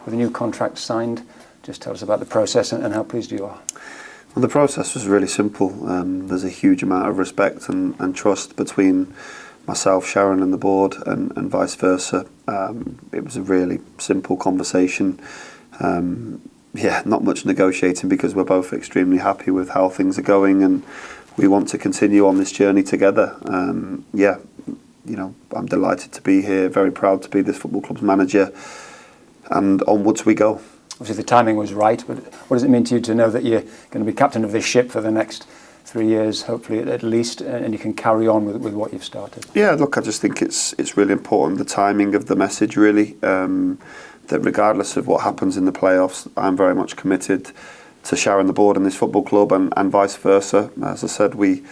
with a new contract signed. Just tell us about the process and how pleased you are. Well, the process was really simple. There's a huge amount of respect and trust between myself, Sharon and the board and vice versa. It was a really simple conversation. Not much negotiating because we're both extremely happy with how things are going and we want to continue on this journey together. I'm delighted to be here, very proud to be this football club's manager, and onwards we go. Obviously the timing was right, but what does it mean to you to know that you're going to be captain of this ship for the next 3 years, hopefully at least, and you can carry on with what you've started? Yeah, look, I just think it's really important, the timing of the message really, that regardless of what happens in the playoffs, I'm very much committed to Sharon, the board and this football club and vice versa. As I said, we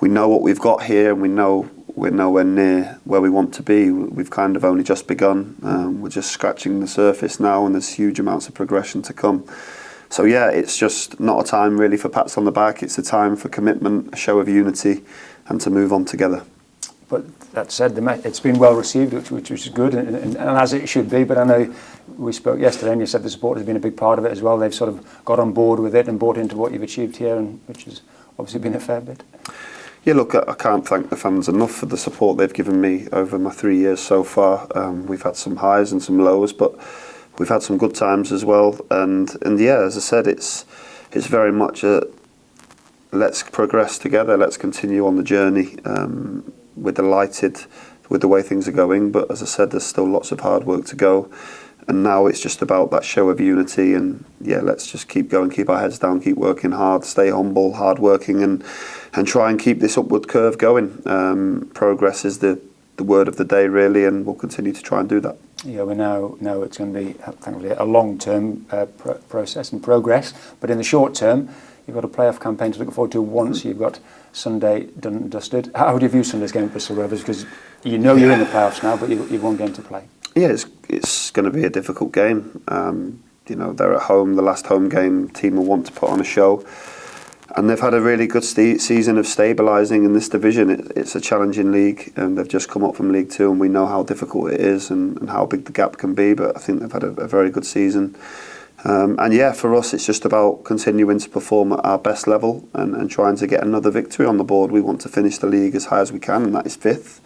know what we've got here and we know we're nowhere near where we want to be. We've kind of only just begun. We're just scratching the surface now and there's huge amounts of progression to come. So yeah, it's just not a time really for pats on the back. It's a time for commitment, a show of unity and to move on together. But that said, it's been well received, which is good and as it should be. But I know we spoke yesterday and you said the support has been a big part of it as well. They've sort of got on board with it and bought into what you've achieved here, and which has obviously been a fair bit. Yeah, look, I can't thank the fans enough for the support they've given me over my 3 years so far. We've had some highs and some lows, but we've had some good times as well. And yeah, as I said, it's very much a let's progress together, let's continue on the journey. We're delighted with the way things are going, but as I said, there's still lots of hard work to go. And now it's just about that show of unity and yeah, let's just keep going, keep our heads down, keep working hard, stay humble, hard working and try and keep this upward curve going. Progress is the word of the day really, and we'll continue to try and do that. Yeah, we know it's going to be thankfully a long-term process and progress, but in the short term, you've got a playoff campaign to look forward to once. You've got Sunday done and dusted. How do you view Sunday's game at Bristol Rovers? Because you know you're in the playoffs now, but you've one game to play. Yeah, it's going to be a difficult game. They're at home, the last home game, team will want to put on a show. And they've had a really good season of stabilising in this division. It's a challenging league, and they've just come up from League Two, and we know how difficult it is and how big the gap can be. But I think they've had a very good season. For us, it's just about continuing to perform at our best level and trying to get another victory on the board. We want to finish the league as high as we can, and that is 5th.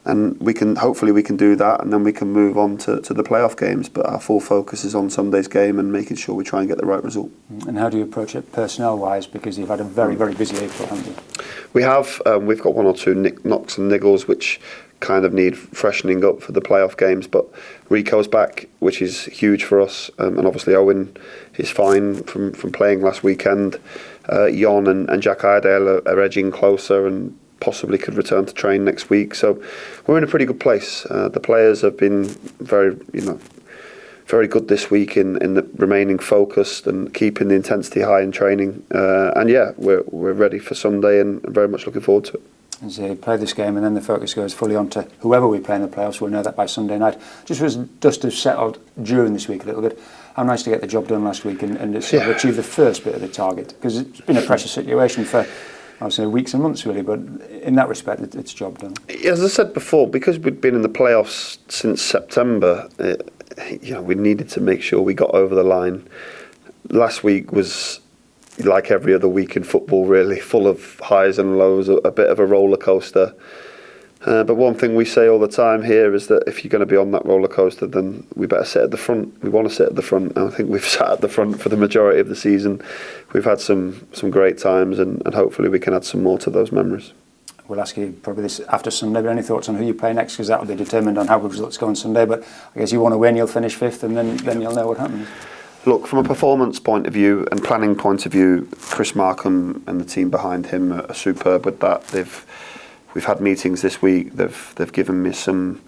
And hopefully we can do that, and then we can move on to the playoff games. But our full focus is on Sunday's game and making sure we try and get the right result. And how do you approach it personnel-wise? Because you've had a very, very busy April, haven't you? We have. We've got one or two knocks and niggles which kind of need freshening up for the playoff games. But Rico's back, which is huge for us. And obviously Owen is fine from playing last weekend. Jon and Jack Iredale are edging closer and possibly could return to train next week. So we're in a pretty good place. The players have been very good this week in the remaining focused and keeping the intensity high in training. We're ready for Sunday and very much looking forward to it. As you play this game and then the focus goes fully on to whoever we play in the playoffs, we'll know that by Sunday night. Just as dust has settled during this week a little bit, how nice to get the job done last week and achieve the first bit of the target, because it's been a pressure situation for I would say weeks and months really, but in that respect it's job done. As I said before, because we'd been in the playoffs since September, we needed to make sure we got over the line. Last week was like every other week in football really, full of highs and lows, a bit of a roller coaster. But one thing we say all the time here is that if you're going to be on that roller coaster, then we better sit at the front. We want to sit at the front, and I think we've sat at the front for the majority of the season. We've had some great times, and hopefully we can add some more to those memories. We'll ask you probably this after Sunday, but any thoughts on who you play next? Because that will be determined on how the results go on Sunday. But I guess you want to win, you'll finish 5th, and then you'll know what happens. Look, from a performance point of view and planning point of view, Chris Markham and the team behind him are superb with that. We've had meetings this week. They've given me some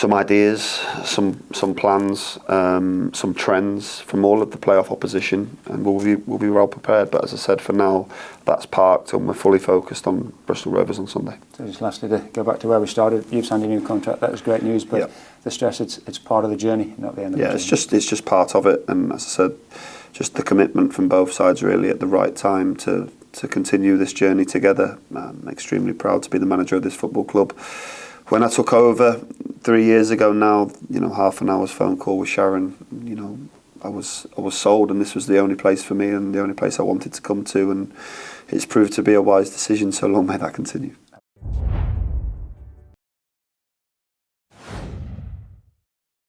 ideas, some plans, some trends from all of the playoff opposition, and we'll be well prepared. But as I said, for now, that's parked, and we're fully focused on Bristol Rovers on Sunday. So just lastly, to go back to where we started, you've signed a new contract. That was great news, but the stress, it's part of the journey, not the end of the journey. It's just part of it, and as I said, just the commitment from both sides really at the right time to continue this journey together. I'm extremely proud to be the manager of this football club. When I took over, 3 years ago now, you know, half an hour's phone call with Sharon, you know, I was sold, and this was the only place for me and the only place I wanted to come to, and it's proved to be a wise decision. So long may that continue.